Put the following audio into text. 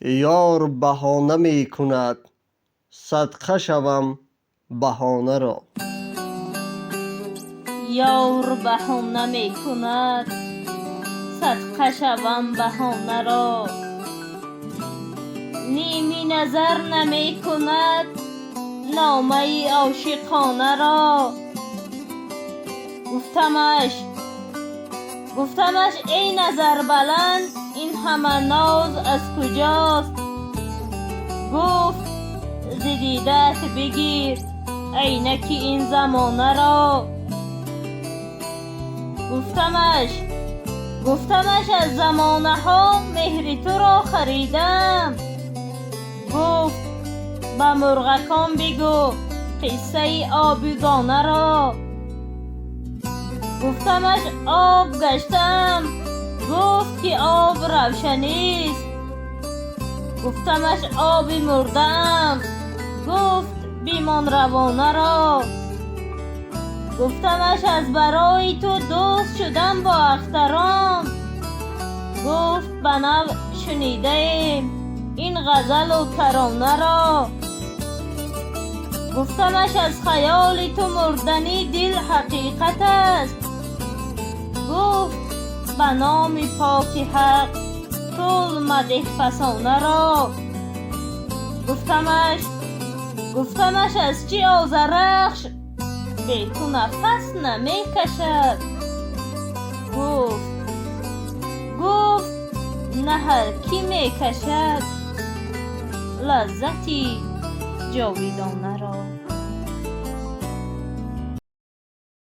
یار بهانه می کند صدقه شوم بهانه را. یار بهانه می کند صدقه شوم بهانه را. نیمی نظر نمی کند نامه عاشقانه را. گفتمش ای نظر بلند این همه ناز از کجاست؟ گفت ز دیدت بگیر عینک این زمانه را. گفتمش از زمانه ها مهر تو را خریدم. گفت به مرغکان بگو قصه آبیگانه را. گفتمش آب گشتم. گفت که آب روشنیست. گفتمش آب مردم. گفت بیمان روانه را. گفتمش از برای تو دوست شدم با اختران. گفت به نو شنیده ایم این غزل و ترانه را. گفتمش از خیال تو مردنی دل حقیقت است. گفت به نام پاک حق طول مدح فسانه را. گفتمش از چی آذرخش بی تو نفس نمی کشد؟ گفت نه هر کی می کشد لذتی جاویدانه را.